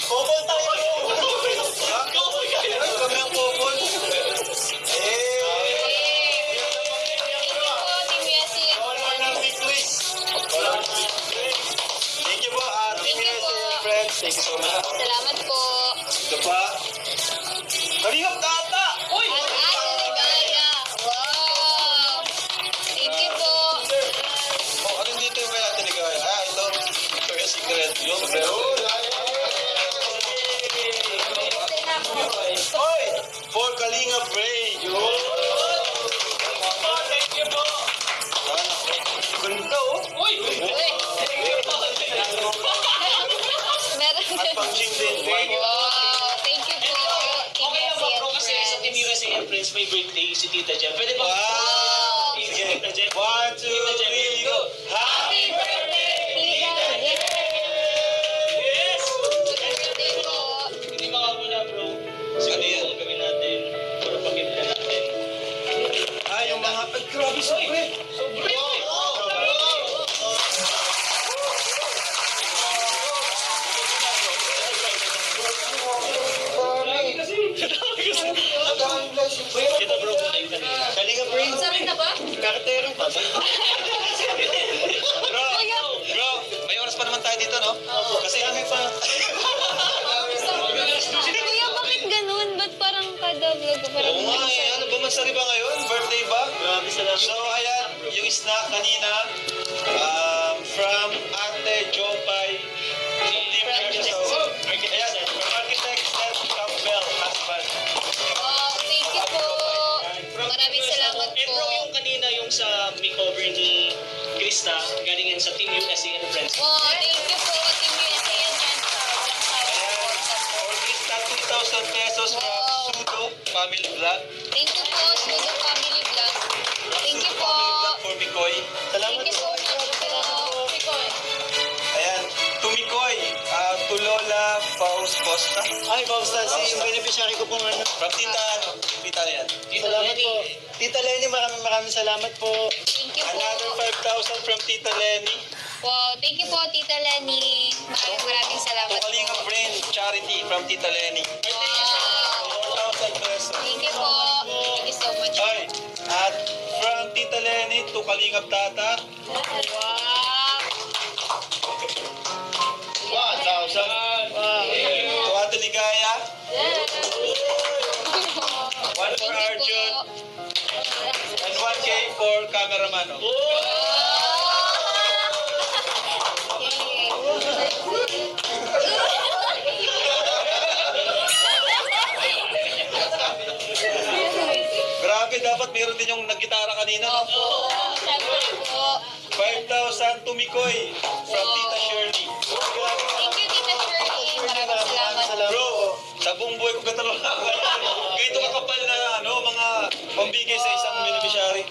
S1: popol tayo. Ha? Ay, kami ang popol. Thank you po, Team USA friends. Thank you so much.
S2: Salamat po.
S1: Ito pa. Kalingap Tata! Uy!
S2: Ligaya. Wow. Thank you po.
S1: Oh, ano dito yung kaya Ligaya? Ito. Victoria's Secret. Yung pero. Oy! For Kalingap Ray. Thank you po. Ganda oh.
S7: Uy!
S2: Meron
S1: At
S2: din.
S1: pang-ching din.
S2: Wow. Thank you po. Team
S7: Okay lang ba bro
S2: USA
S7: kasi sa Team USA and Friends may birthday si Tita Jem. Pwede ba?
S1: Wow!
S7: Si
S1: Sige.
S7: Tita Jem.
S1: 1, 2, 3, go! Happy birthday!
S2: Tita Jem.
S7: Yes!
S2: Happy birthday po.
S7: Hindi makakula bro. Siguro gawin natin. Para pagkita natin.
S1: Ay, yung mga... Ay, grabe, sobre!
S7: Sobre! Ito bro, tayo kanina.
S1: Kalingap Ray!
S5: Sabi na ba?
S1: Karterong pa. Bro, may oras pa naman tayo dito, no? Kasi kami pa...
S2: Kuya, bakit ganun? Ba't parang kada vlog ko parang
S1: Oo nga eh, ano ba mansari ba ngayon? Birthday ba?
S7: Grabe salamat.
S1: So ayan, yung snack kanina, from Ate Jopay, from Team Architect. Ayan, from Architect Seth Campbell, husband.
S2: Wow, thank you po. Maraming salamat
S7: Eh
S2: po.
S7: bro, yung kanina yung sa makeover ni Krista, galing yan sa Team USA and Friends.
S2: Wow, thank you po. Team USA and Friends.
S1: Ayan, for Krista, 2,000 pesos from Sudo Family Vlog.
S2: Thank you po, Sudo Family Vlog. Thank you po.
S1: Family Vlog for Mikoy.
S2: Thank you so much po. Mikoy.
S1: Ayan, to Mikoy, to Lola Faust Costa.
S3: Ay, Fausta, si yung beneficiary ko pong ano.
S1: From Tita, Tita yan.
S3: Salamat po. Tita Lenny, maraming salamat po.
S2: Thank you po.
S1: Another 5,000 from Tita Lenny.
S2: Wow, thank you po, Tita Lenny. Maraming salamat po.
S1: Kalinga Friend Charity from Tita Lenny.
S2: Wow.
S1: 4,000 pesos.
S2: Thank you po. Thank you so much.
S1: Ay, at from Tita Lenny to Kalingap Tata.
S2: Wow.
S1: 1,000. To Ate Ligaya. 1 for Arjun. And 1K for cameraman. Oh. Grabe, dapat meron din yung naggitara kanina. No?
S2: Siyempre po.
S1: 5,000 to Mikoy from Tita Shirley.
S2: Thank you, Tita Shirley. Maraming salamat.
S1: Bro, sa buong buhay ko ganito ganito kakapal na mga pambigay sa isang beneficiary.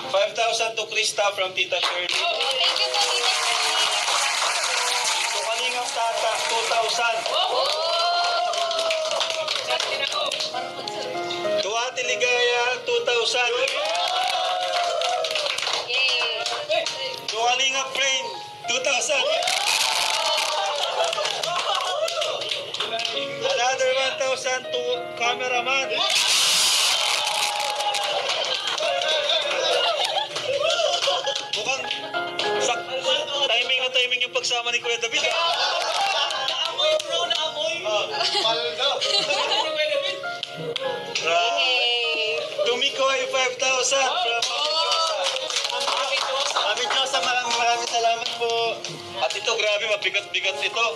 S1: 5,000 to Krista from Tita Shirley.
S2: Thank you po, Tita Shirley.
S1: To Kalingap Tata, 2,000. To Ate Ligaya, 2,000.
S2: Yay.
S1: To Kalingap Brain, 2,000. Another 1,000 to cameraman. Mukhang timing yung pagsama ni Kuya David.
S7: Naamoy bro, naamoy.
S1: Maldo.
S2: Yay.
S1: Tumikoy, 5,000 from
S3: Mami Diyosa, maraming salamat po.
S1: At ito, grabe, mabigat-bigat ito.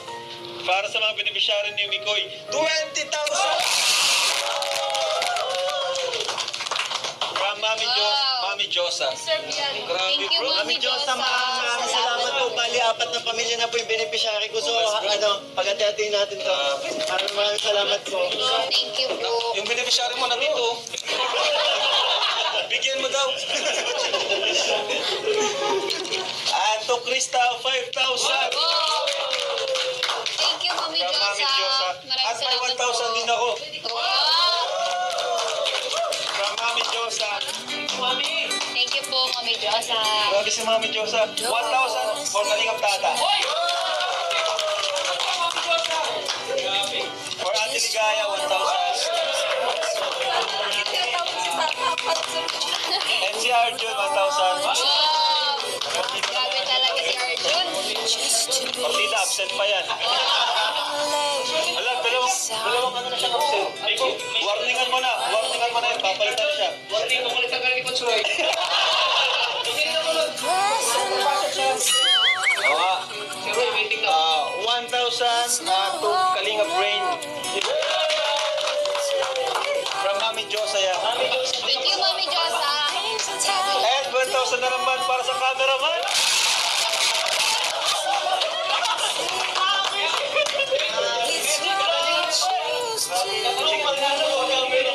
S1: Para sa mga beneficiary ni Mikoy, 20,000! From Mami Josa.
S2: Thank
S1: Grabe,
S2: you,
S1: bro.
S2: Mami
S3: Mami Diyosa,
S2: Josa.
S3: maraming salamat po. Bali, 4 na pamilya na po yung beneficiary ko. So, pagkatiatin natin to. Maraming salamat po.
S2: Thank you po.
S1: Yung beneficiary mo nandito. Bigyan mo daw. And to Krista, 5,000.
S2: Wow. Thank you, Mami
S1: From Mami Josa.
S2: Josa. Maraming
S1: At may
S2: salamat po.
S1: 1,000 din ako.
S2: Wow. Josa.
S1: Grabe si Mami Josa. 1,000 for Kalingap Tata. For Ate Ligaya, 1,000. And si Arjun, 1,000.
S2: Wow! Grabe talaga si Arjun.
S1: Partida, absent pa yan. Alam, dalawang ano na siya absent. Warningan mo na yan, papalitan siya.
S7: Warning mo ulit ang galing ko, Troy.
S1: Oo. 1,000 to Kalingap Rain. From Mami Josa yan.
S2: Thank you, Mami Josa.
S1: And 1,000 na naman para sa cameraman.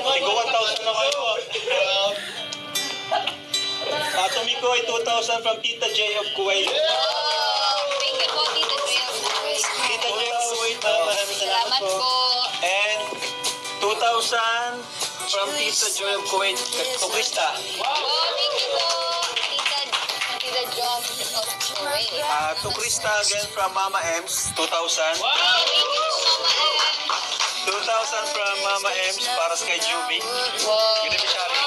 S1: Tigo 1,000 na kayo. Tumikoy, 2,000 from Tita J of Kuwait.
S2: Thank you po, Tita Joy of Kuwait.
S1: Tita J of Kuwait, maraming
S2: Salamat po.
S1: And 2,000 from Tita Joy of Kuwait to Krista.
S2: Oh, thank you po, Tita Joy of Kuwait.
S1: To Krista again from Mama Ems, 2,000.
S2: Thank you po, Mama M.
S1: 2,000 from Mama Ems para sa kay Juby.
S2: Wow.
S1: Beneficiary.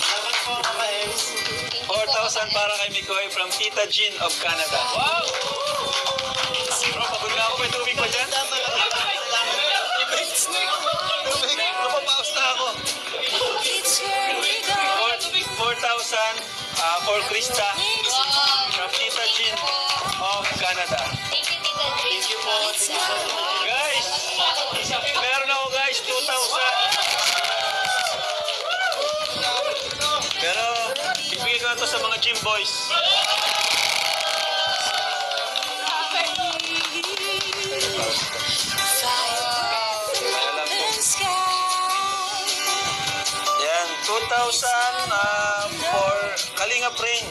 S4: Salamat po, Mama Ems.
S1: 4,000 para kay Mikoy from Tita Jean of Canada. Wow! Bro, pagod na ako. May tubig pa dyan? Tubig. Napapaos na ako. 4,000 for Krista from Tita Jean of Canada.
S2: Thank you, Tita Joy.
S1: Thank you po. Guys, meron ako guys, 2,000. Pero, ibigay ko na to sa mga gym boys. Kaya lang po. Yan, 2,000 for Kalingap Rain.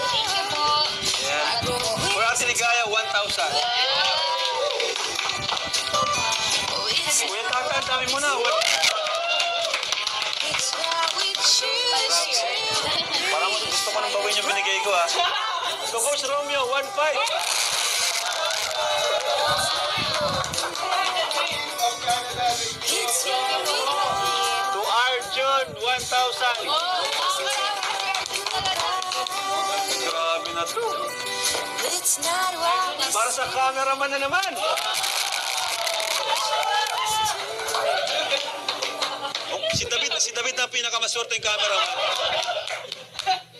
S2: Thank you po.
S1: Yan. For Ate Ligaya, 1,000. Kuya Tata, ang dami mo na. Parang gusto ko nang bawin yung binigay ko, ha. So, Coach Romeo, 1,500. To Arjun, 1,000. Grabe na to. Para sa cameraman na naman. Oh, si David na pinakamaswerte yung cameraman.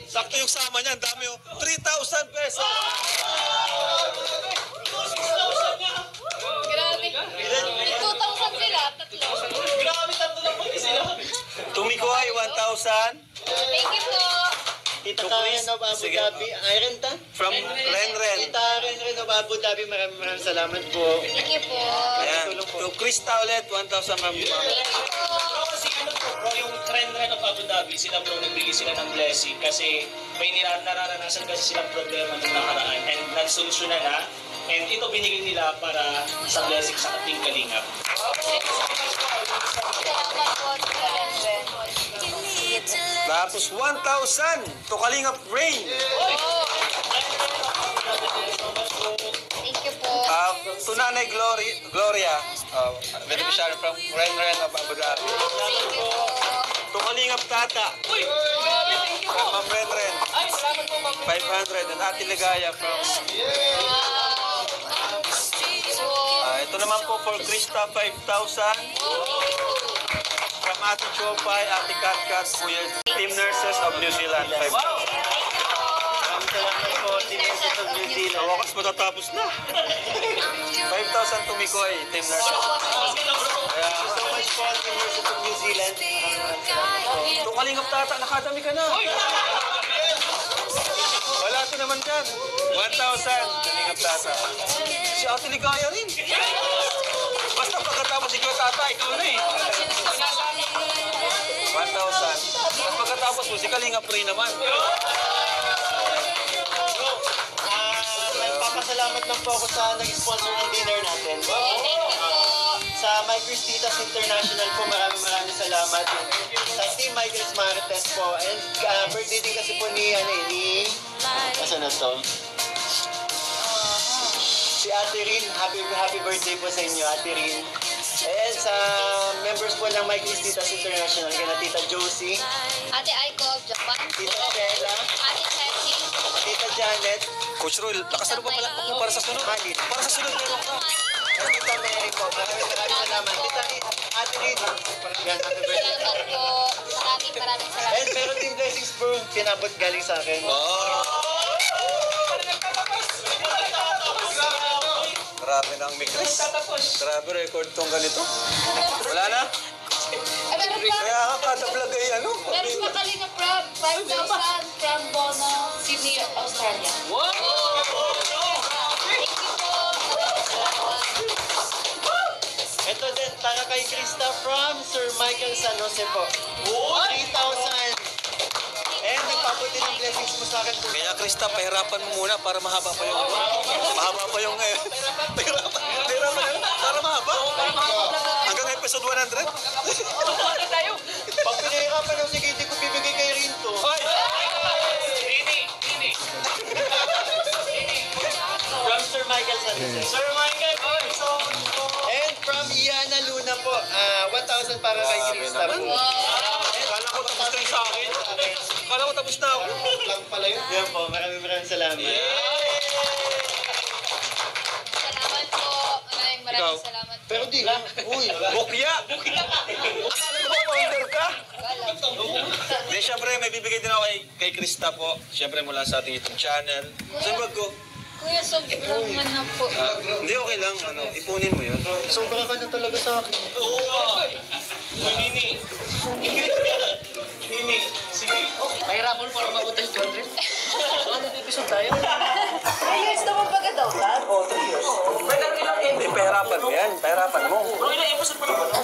S1: Sakto yung sama niya, ang dami oh. 3,000 pesos.
S2: Grabe. 2,000 sila, tatlo.
S1: Tumikoy, 1,000.
S2: Thank you po.
S4: Tita Karen of Abu
S1: Sige.
S4: Dhabi. Ay, Renta?
S1: From Renren.
S4: Tita Karen of Abu Dhabi. Maraming salamat po.
S2: Thank you po.
S1: Ayan. To Krista ulit, 1,000 from
S2: Thank you po.
S7: Bro, yung trend of Abu Dhabi, sila bro, nagbigay sila ng blessing kasi may nararanasan kasi silang problema nung nakaraan and nagsolusyonan na. And ito binigay nila para sa blessing sa ating Kalingap.
S2: Salamat po, Tita Renren.
S1: Tapos 1,000 to Kalingap Rain.
S2: Thank you po.
S1: To Nanay Gloria, beneficiary from Renren of Abu Dhabi.
S2: Thank you po.
S1: To Kalingap Tata, from Ma'am Renren, 500. And Ate Ligaya from... ito naman po for Krista, 5,000. From Ate Chopay, Ate Katkat, Kuya Team Nurses of New Zealand, 5,000.
S4: Maraming salamat po, Team Nurses of New Zealand.
S1: Sa wakas matatapos na. 5,000 tumikoy, Team Nurses. Kaya,
S4: So much po, Team Nurses of New Zealand.
S1: itong Kalingap Tata, nakadami ka na. Wala ito naman dyan. 1,000, Kalingap Tata. Si Ate Ligaya rin. Basta pagkatapos si Kuya Tata, ikaw na eh. 1,000. Tapos pagkatapos mo, si Kalingap rin naman.
S4: Nagpapasalamat lang po ako sa nag-sponsor ng dinner natin.
S2: Thank you po.
S4: Sa
S8: My Cristitas International po, maraming salamat. Sa Team Michael Marites po. And birthday din kasi po ni Asan na to? Si Ate Rin. Happy birthday po sa inyo, Ate Rin. And sa members po ng My Cristitas International, kaya Tita Josie,
S2: Ate Aiko of Japan.
S8: Tita Stella,
S2: Ate Jessie.
S8: Tita Janet,
S1: Coach Roy, lakasan mo pa pala ako para sa sunod. Para sa sunod meron ka.
S8: and Tita Mary po. Maraming salamat. Ate Rin, yan, happy birthday.
S2: Salamat po. Maraming salamat.
S8: And meron din blessings po, pinabot galing sa akin.
S1: Grabe ng mix. Grabe record tong ganito. Wala na?
S2: Meron pa.
S1: Kaya nga kada vlog ay ano.
S5: Meron pa Kalinga Prab, 5,000 from Bono, Sydney, Australia.
S2: Thank you po.
S8: Ito din, para kay Krista from Sir Michael San Jose po. 3,000. And nagpabuti ng blessings mo sa akin po.
S1: Kaya Krista, pahirapan mo muna para mahaba pa yung... Mahaba pa yung... Pahirapan para mahaba. Hanggang episode 100.
S8: Pag pinahirapan daw, sige, hindi ko bibigay kay Rinto. From Sir Michael San Jose.
S7: Sir Michael,
S8: And from Iana Luna po, 1,000 para kay Krista po.
S1: Kala ko tapos na yung sa akin. Kala ko tapos na ako.
S8: Lang pala yun. Yan po, maraming salamat.
S2: Salamat po. Maraming salamat po.
S8: Pero di lang. Uy,
S1: Bukya! Akala ko ba founder ka? Hindi, syempre may bibigay din ako kay Krista po. Syempre mula sa ating YouTube channel. Saan bag ko?
S2: Kuya, sobrang na po.
S1: Hindi, okay lang. Ipunin mo yun.
S8: sobra ka na talaga sa akin.
S7: Nini. Nini, sige.
S5: Mahirapan para mabuta yung 200. Ano episode tayo?
S9: Ayos naman baga daw, Dad?
S1: Hindi, pahirapan mo yan. Pahirapan mo.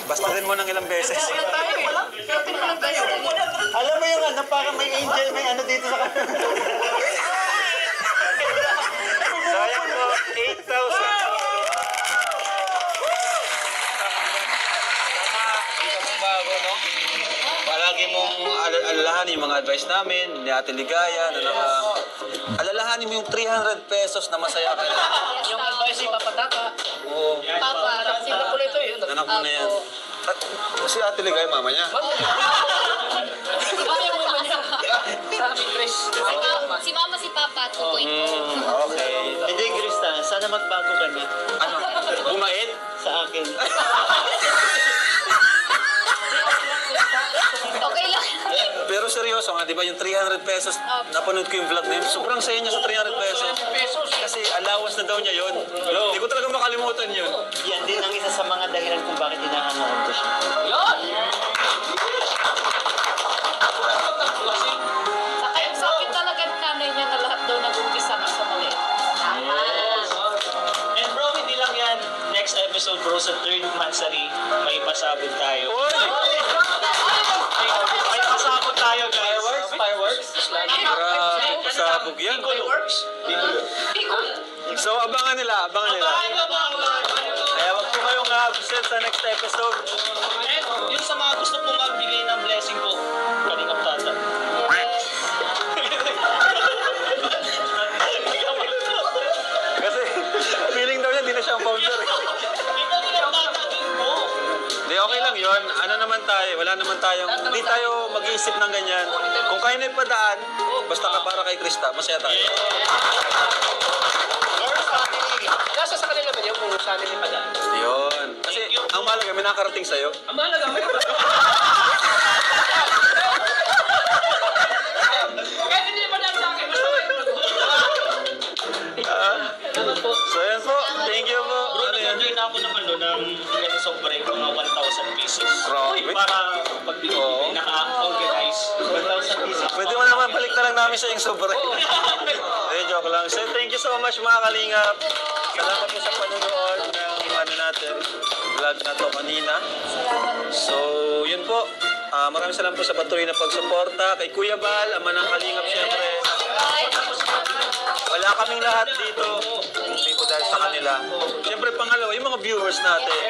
S1: Basta din mo ng ilang beses.
S8: Alam mo yung ano, parang may angel, may ano dito sa kanan.
S1: Sayang mo, 8,000. Bago, no? Palagi mong alalahanin yung mga advice namin, ni Ate Ligaya, na alalahanin mo yung 300 pesos na masaya ka na.
S5: Yung advice ay papataka.
S1: Oo,
S2: Papa.
S5: Sino ko ito yun?
S1: anak mo na yan. At, si Ate Ligaya, mama niya.
S5: Ayaw mo niya. Sa amin, Chris.
S2: Si Mama, si Papa, 2.0.
S1: Okay.
S8: Hindi, Krista, sana magbago ka na
S1: Ano? Bumait?
S8: sa akin.
S2: Okay lang.
S1: Pero seryoso nga, di ba yung 300 pesos, napanood ko yung vlog na yun, sobrang saya niya sa 300 pesos. Kasi allowance na daw niya yun. Hindi ko talaga makalimutan yun.
S8: Yan din ang isa sa mga dahilan kung bakit hinahangaan ko siya.
S5: Sa akin talaga nanay niya na lahat daw nag-umpisa sa mali.
S7: And bro, hindi lang yan. Next episode bro, sa 3rd Mansari, may pasabog tayo. May pasabog tayo, guys.
S5: Fireworks?
S1: Grabe, pasabog yan. So, abangan nila. Kaya wag po kayong absent sa next episode.
S7: And yun sa mga gusto pong magbigay ng blessing po, Kalingap Tata.
S1: Kasi, feeling daw niya, hindi na siya ang founder. Hindi, okay lang yun. Ano naman tayo, wala naman tayong, hindi tayo mag-iisip ng ganyan. Kung kayo na ipadaan, basta ka para kay Krista, masaya tayo.
S5: Nasa sa kanila ba niyo kung saan nila padaan?
S1: Yun. Kasi, ang mahalaga, may nakarating sa'yo.
S5: Ang mahalaga mo. Kahit hindi pa lang sa akin, basta may Salamat po.
S1: So, yan po. Thank you po.
S7: Bro,
S1: Ano yan?
S7: nag-enjoy na ako naman no, ng ganun break, mga 1,000 pieces.
S1: Grabe.
S7: Para pagbibigay, naka-organize.
S8: 1,000 pieces.
S1: Pwede mo naman balik na lang namin sa yung sobre. Joke lang. So, thank you so much mga kalingap. Salamat po sa panunood ng ano natin, vlog na to kanina. So, yun po. Maraming salamat po sa patuloy na pagsuporta. Kay Kuya Bal, ama ng kalingap syempre. Wala kaming lahat dito. Hindi po dahil sa kanila. Syempre pangalawa, yung mga viewers natin.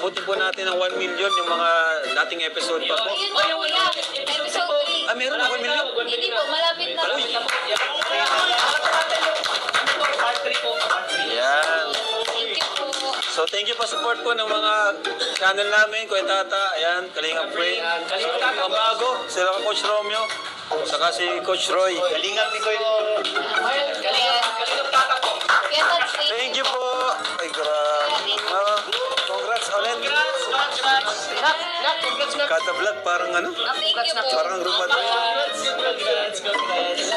S1: abutin po natin ng 1 million yung mga dating episode pa po.
S2: Yun po, kuya. Episode 3.
S1: Ah, meron na 1 million?
S2: Hindi po, malapit na.
S7: Part 3 po.
S1: Yan.
S2: Thank you po.
S1: So, thank you pa support po ng mga channel namin, Kuya Tata, ayan, Kalingap Frey. Ang bago, sila ka Coach Romeo, saka si Coach Roy.
S8: Kalingap ni Kuya.
S7: Kalingap tata po.
S2: Kaya that's it.
S1: Thank you po. Ay, grabe. Congrats ulit.
S7: Congrats.
S1: Kada vlog, parang ano?
S2: Thank you po.
S1: Parang rumad.
S7: Congrats.